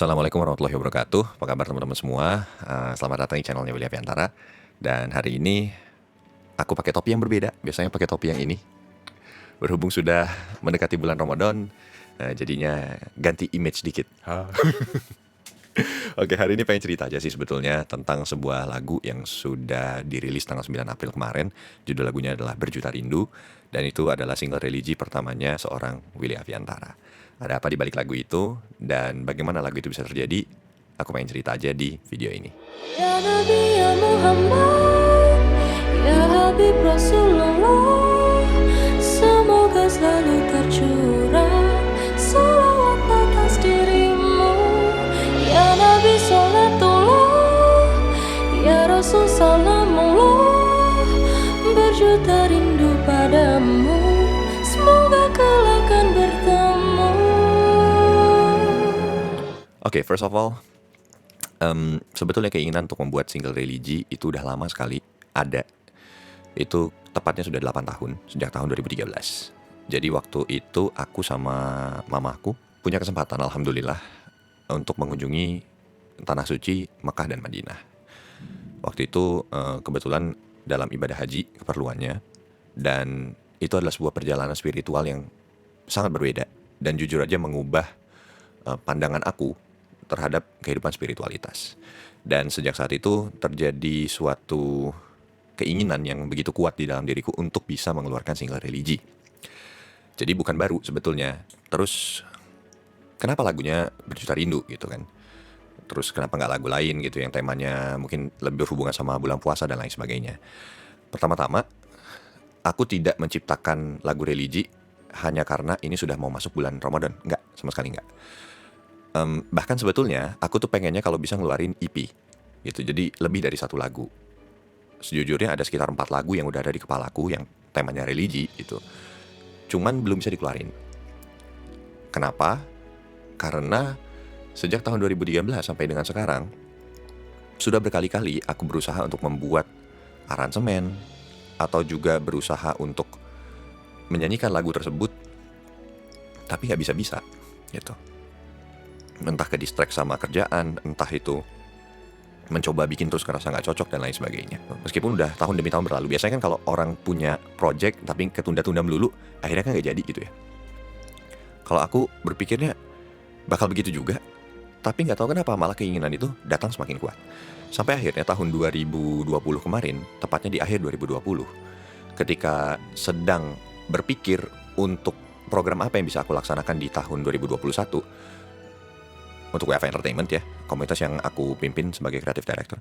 Assalamualaikum warahmatullahi wabarakatuh. Apa kabar teman-teman semua? Selamat datang di channelnya Willy Apiantara. Dan hari ini aku pakai topi yang berbeda. Biasanya pakai topi yang ini. Berhubung sudah mendekati bulan Ramadan, jadinya ganti image dikit. Oke, hari ini pengen cerita aja sih sebetulnya tentang sebuah lagu yang sudah dirilis tanggal 9 April kemarin. Judul lagunya adalah Berjuta Rindu, dan itu adalah single religi pertamanya seorang Willy Apiantara. Ada apa di balik lagu itu, dan bagaimana lagu itu bisa terjadi? Aku pengen cerita aja di video ini. Ya Nabi ya Muhammad, ya Habib Rasulullah, semoga selalu tercurah salawat atas dirimu. Ya Nabi sholatullah, ya Rasul salamullah, berjuta rindu padamu, semoga kelak akan bertemu. Oke, first of all, sebetulnya keinginan untuk membuat single religi itu udah lama sekali ada. Itu tepatnya sudah 8 tahun, sejak tahun 2013. Jadi waktu itu aku sama mamaku punya kesempatan, alhamdulillah, untuk mengunjungi Tanah Suci, Mekah dan Madinah. Waktu itu kebetulan dalam ibadah haji keperluannya, dan itu adalah sebuah perjalanan spiritual yang sangat berbeda, dan jujur aja mengubah pandangan aku terhadap kehidupan spiritualitas. Dan sejak saat itu terjadi suatu keinginan yang begitu kuat di dalam diriku untuk bisa mengeluarkan single religi. Jadi bukan baru sebetulnya. Terus kenapa lagunya Berjuta Rindu gitu kan? Terus kenapa nggak lagu lain gitu yang temanya mungkin lebih berhubungan sama bulan puasa dan lain sebagainya. Pertama-tama, aku tidak menciptakan lagu religi hanya karena ini sudah mau masuk bulan Ramadan. Nggak, sama sekali nggak. Bahkan sebetulnya aku tuh pengennya kalau bisa ngeluarin EP gitu, jadi lebih dari satu lagu. Sejujurnya ada sekitar 4 lagu yang udah ada di kepalaku yang temanya religi gitu, cuman belum bisa dikeluarin. Kenapa? Karena sejak tahun 2013 sampai dengan sekarang sudah berkali-kali aku berusaha untuk membuat aransemen atau juga berusaha untuk menyanyikan lagu tersebut, tapi nggak bisa-bisa gitu. Entah ke distract sama kerjaan, entah itu mencoba bikin terus ngerasa nggak cocok dan lain sebagainya. Meskipun udah tahun demi tahun berlalu, biasanya kan kalau orang punya project tapi ketunda-tunda melulu, akhirnya kan nggak jadi gitu ya. Kalau aku berpikirnya bakal begitu juga, tapi nggak tahu kenapa malah keinginan itu datang semakin kuat. Sampai akhirnya tahun 2020 kemarin, tepatnya di akhir 2020, ketika sedang berpikir untuk program apa yang bisa aku laksanakan di tahun 2021, untuk WFA Entertainment ya, komunitas yang aku pimpin sebagai creative director,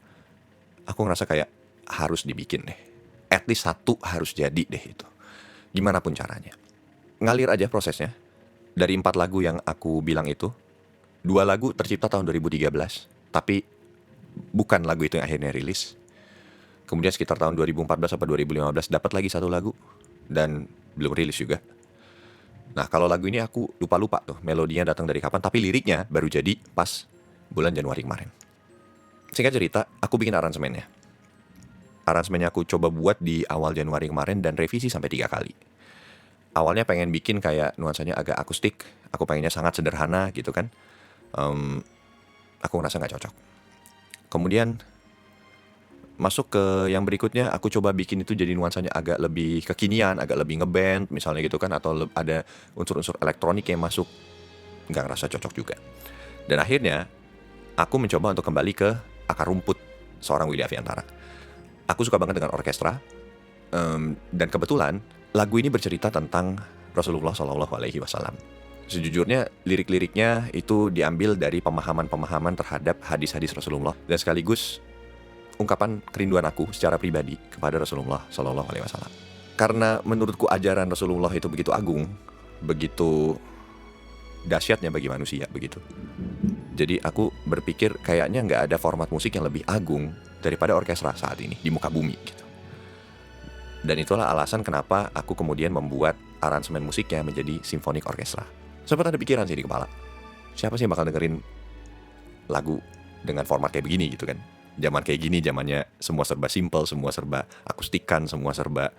aku ngerasa kayak harus dibikin deh. At least satu harus jadi deh itu. Gimana pun caranya. Ngalir aja prosesnya. Dari 4 lagu yang aku bilang itu, 2 lagu tercipta tahun 2013, tapi bukan lagu itu yang akhirnya rilis. Kemudian sekitar tahun 2014 atau 2015 dapat lagi 1 lagu, dan belum rilis juga. Nah, kalau lagu ini aku lupa-lupa tuh melodinya datang dari kapan, tapi liriknya baru jadi pas bulan Januari kemarin. Singkat cerita, aku bikin aransemennya. Aransemennya aku coba buat di awal Januari kemarin dan revisi sampai 3 kali. Awalnya pengen bikin kayak nuansanya agak akustik, aku pengennya sangat sederhana gitu kan. Aku ngerasa nggak cocok. Kemudian masuk ke yang berikutnya, aku coba bikin itu jadi nuansanya agak lebih kekinian, agak lebih ngeband misalnya gitu kan, atau ada unsur-unsur elektronik yang masuk, nggak ngerasa cocok juga. Dan akhirnya aku mencoba untuk kembali ke akar rumput seorang Willy Apiantara. Aku suka banget dengan orkestra, dan kebetulan lagu ini bercerita tentang Rasulullah SAW. Sejujurnya lirik-liriknya itu diambil dari pemahaman-pemahaman terhadap hadis-hadis Rasulullah, dan sekaligus ungkapan kerinduan aku secara pribadi kepada Rasulullah SAW. Karena menurutku ajaran Rasulullah itu begitu agung, begitu dahsyatnya bagi manusia begitu. Jadi aku berpikir kayaknya nggak ada format musik yang lebih agung daripada orkestra saat ini di muka bumi gitu. Dan itulah alasan kenapa aku kemudian membuat aransemen musiknya menjadi simfonik orkestra. Sempat ada pikiran sih di kepala, siapa sih yang bakal dengerin lagu dengan format kayak begini gitu kan. Zaman kayak gini, zamannya semua serba simple, semua serba akustikan, semua serba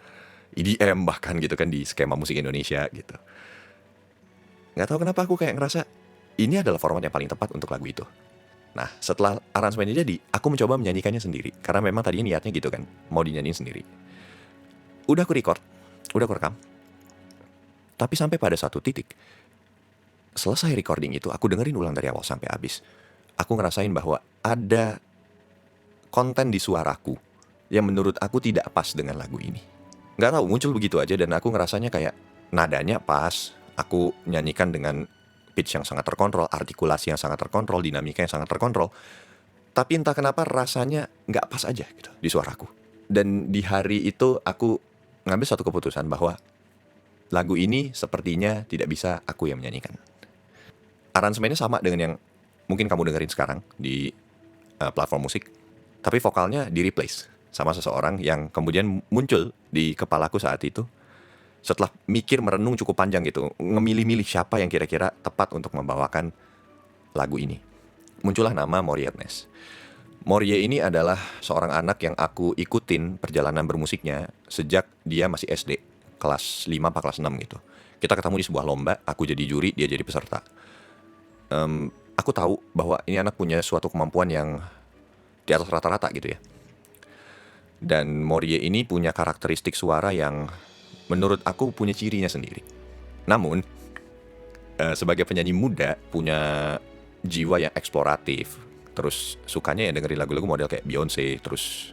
EDM bahkan gitu kan di skema musik Indonesia gitu. Nggak tahu kenapa aku kayak ngerasa ini adalah format yang paling tepat untuk lagu itu. Nah, setelah aransemennya jadi, aku mencoba menyanyikannya sendiri. Karena memang tadinya niatnya gitu kan, mau dinyanyiin sendiri. Udah aku record, udah aku rekam. Tapi sampai pada satu titik, selesai recording itu, aku dengerin ulang dari awal sampai habis. Aku ngerasain bahwa ada konten di suaraku yang menurut aku tidak pas dengan lagu ini. Nggak tahu, muncul begitu aja dan aku ngerasanya kayak nadanya pas, aku nyanyikan dengan pitch yang sangat terkontrol, artikulasi yang sangat terkontrol, dinamika yang sangat terkontrol. Tapi entah kenapa rasanya nggak pas aja gitu di suaraku. Dan di hari itu aku ngambil satu keputusan bahwa lagu ini sepertinya tidak bisa aku yang menyanyikan. Aransemennya sama dengan yang mungkin kamu dengerin sekarang di platform musik, tapi vokalnya di replace sama seseorang yang kemudian muncul di kepalaku saat itu. Setelah mikir merenung cukup panjang gitu, ngemilih-milih siapa yang kira-kira tepat untuk membawakan lagu ini. Muncullah nama Morie Ernest. Morie ini adalah seorang anak yang aku ikutin perjalanan bermusiknya sejak dia masih SD, kelas 5 apa kelas 6 gitu. Kita ketemu di sebuah lomba, aku jadi juri, dia jadi peserta. Aku tahu bahwa ini anak punya suatu kemampuan yang di atas rata-rata gitu ya. Dan Morie ini punya karakteristik suara yang menurut aku punya cirinya sendiri. Namun, sebagai penyanyi muda, punya jiwa yang eksploratif. Terus sukanya ya dengerin lagu-lagu model kayak Beyonce. Terus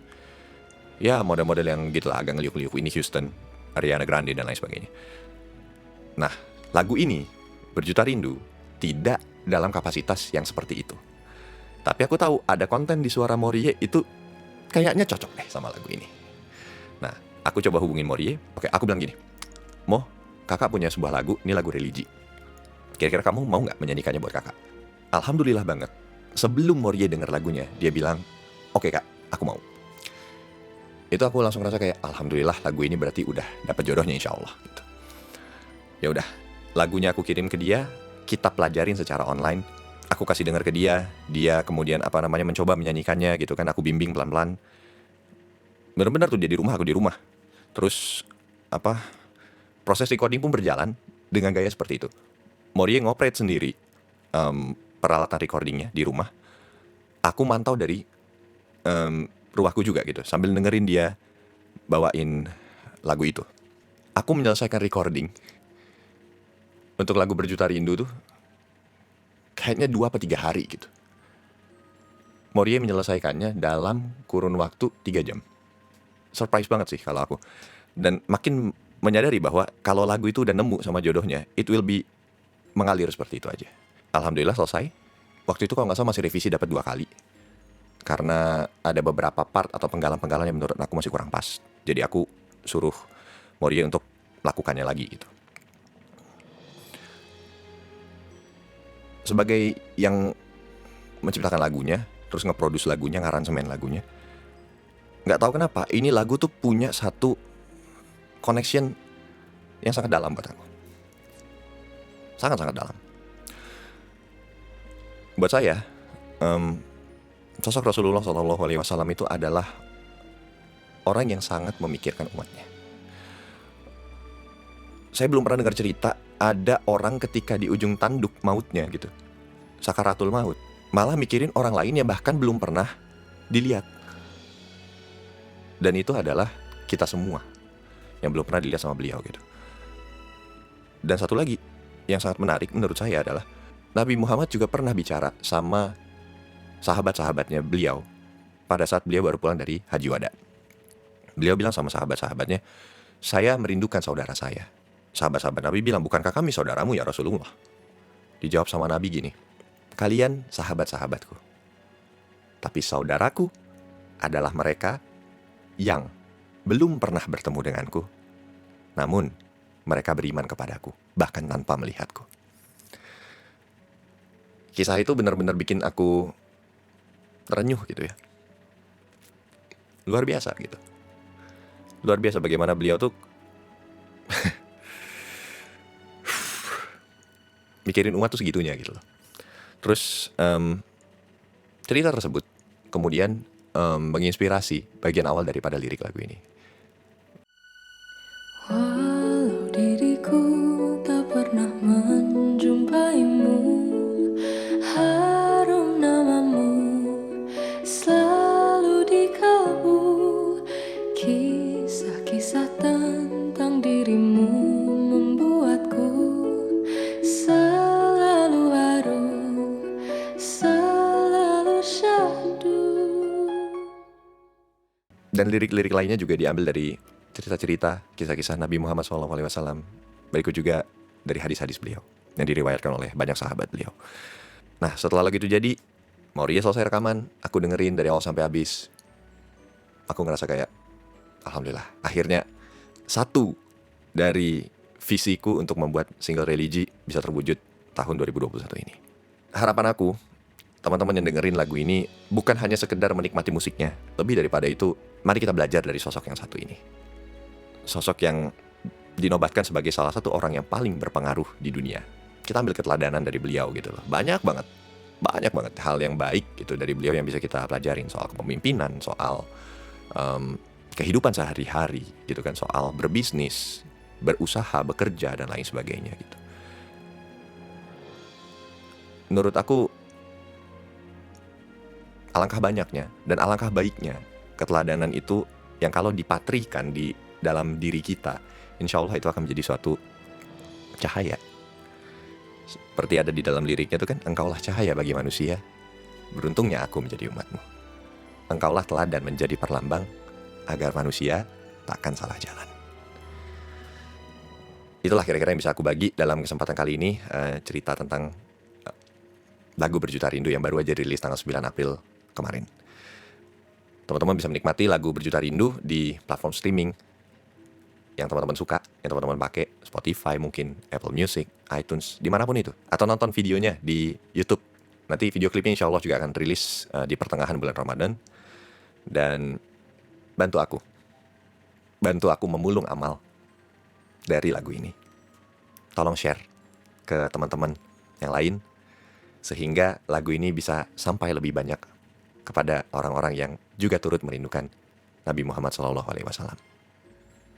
ya model-model yang gitu lah, agak ngeliuk-ngeliuk Whitney Houston, Ariana Grande, dan lain sebagainya. Nah, lagu ini, Berjuta Rindu, tidak dalam kapasitas yang seperti itu. Tapi aku tahu ada konten di suara Morie itu kayaknya cocok deh sama lagu ini. Nah, aku coba hubungin Morie. Oke, aku bilang gini, Mo, kakak punya sebuah lagu, ini lagu religi. Kira-kira kamu mau nggak menyanyikannya buat kakak? Alhamdulillah banget. Sebelum Morie denger lagunya, dia bilang, oke kak, aku mau. Itu aku langsung rasa kayak, alhamdulillah lagu ini berarti udah dapat jodohnya insya Allah. Gitu. Ya udah, lagunya aku kirim ke dia, kita pelajarin secara online. Aku kasih denger ke dia, dia kemudian mencoba menyanyikannya gitu kan, aku bimbing pelan-pelan. Bener-bener tuh dia di rumah, aku di rumah. Terus proses recording pun berjalan dengan gaya seperti itu. Morie ngoperate sendiri peralatan recordingnya di rumah. Aku mantau dari rumahku juga gitu, sambil dengerin dia bawain lagu itu. Aku menyelesaikan recording untuk lagu Berjuta Rindu tuh kayaknya 2 atau 3 hari gitu. Morie menyelesaikannya dalam kurun waktu 3 jam. Surprise banget sih kalau aku. Dan makin menyadari bahwa kalau lagu itu udah nemu sama jodohnya, it will be mengalir seperti itu aja. Alhamdulillah selesai. Waktu itu kalau nggak salah masih revisi dapat 2 kali. Karena ada beberapa part atau penggalan-penggalan yang menurut aku masih kurang pas. Jadi aku suruh Morie untuk melakukannya lagi gitu. Sebagai yang menciptakan lagunya, terus nge-produce lagunya, ngaransemen lagunya, nggak tahu kenapa ini lagu tuh punya satu connection yang sangat dalam buat aku. Sangat-sangat dalam. Buat saya, sosok Rasulullah SAW itu adalah orang yang sangat memikirkan umatnya. Saya belum pernah dengar cerita ada orang ketika di ujung tanduk mautnya gitu, sakaratul maut, malah mikirin orang lain yang bahkan belum pernah dilihat. Dan itu adalah kita semua yang belum pernah dilihat sama beliau gitu. Dan satu lagi yang sangat menarik menurut saya adalah Nabi Muhammad juga pernah bicara sama sahabat-sahabatnya beliau pada saat beliau baru pulang dari Haji Wada. Beliau bilang sama sahabat-sahabatnya, saya merindukan saudara saya. Sahabat-sahabat Nabi bilang, bukankah kami saudaramu ya Rasulullah? Dijawab sama Nabi gini, kalian sahabat-sahabatku, tapi saudaraku adalah mereka yang belum pernah bertemu denganku, namun mereka beriman kepadaku, bahkan tanpa melihatku. Kisah itu benar-benar bikin aku terenyuh gitu ya. Luar biasa gitu. Luar biasa bagaimana beliau tuh mikirin umat tuh segitunya gitu loh. Terus cerita tersebut kemudian menginspirasi bagian awal daripada lirik lagu ini. Walau diriku tak pernah menjumpaimu, Dan lirik-lirik lainnya juga diambil dari cerita-cerita, kisah-kisah Nabi Muhammad SAW. Berikut juga dari hadis-hadis beliau yang diriwayatkan oleh banyak sahabat beliau. Nah, setelah lagu itu jadi, Mauria selesai rekaman, aku dengerin dari awal sampai habis. Aku ngerasa kayak, alhamdulillah, akhirnya satu dari visiku untuk membuat single Religi bisa terwujud tahun 2021 ini. Harapan aku, teman-teman yang dengerin lagu ini bukan hanya sekedar menikmati musiknya. Lebih daripada itu, mari kita belajar dari sosok yang satu ini. Sosok yang dinobatkan sebagai salah satu orang yang paling berpengaruh di dunia. Kita ambil keteladanan dari beliau gitu loh. Banyak banget hal yang baik gitu dari beliau yang bisa kita pelajarin. Soal kepemimpinan, soal kehidupan sehari-hari gitu kan. Soal berbisnis, berusaha, bekerja, dan lain sebagainya gitu. Menurut aku, alangkah banyaknya dan alangkah baiknya keteladanan itu yang kalau dipatrikan di dalam diri kita, insya Allah itu akan menjadi suatu cahaya. Seperti ada di dalam liriknya itu kan, engkaulah cahaya bagi manusia, beruntungnya aku menjadi umatmu. Engkaulah teladan menjadi perlambang, agar manusia takkan salah jalan. Itulah kira-kira yang bisa aku bagi dalam kesempatan kali ini, cerita tentang lagu Berjuta Rindu yang baru aja rilis tanggal 9 April kemarin. Teman-teman bisa menikmati lagu Berjuta Rindu di platform streaming yang teman-teman suka, yang teman-teman pakai, Spotify mungkin, Apple Music, iTunes, dimanapun itu. Atau nonton videonya di YouTube. Nanti video klipnya insya Allah juga akan rilis di pertengahan bulan Ramadan. Dan bantu aku memulung amal dari lagu ini. Tolong share ke teman-teman yang lain, sehingga lagu ini bisa sampai lebih banyak kepada orang-orang yang juga turut merindukan Nabi Muhammad SAW.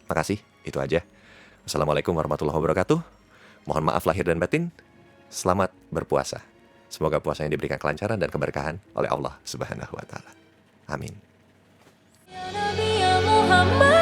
Makasih, itu aja. Assalamualaikum warahmatullahi wabarakatuh. Mohon maaf lahir dan batin. Selamat berpuasa. Semoga puasanya diberikan kelancaran dan keberkahan oleh Allah Subhanahu wa Ta'ala. Amin. Ya Nabi ya Muhammad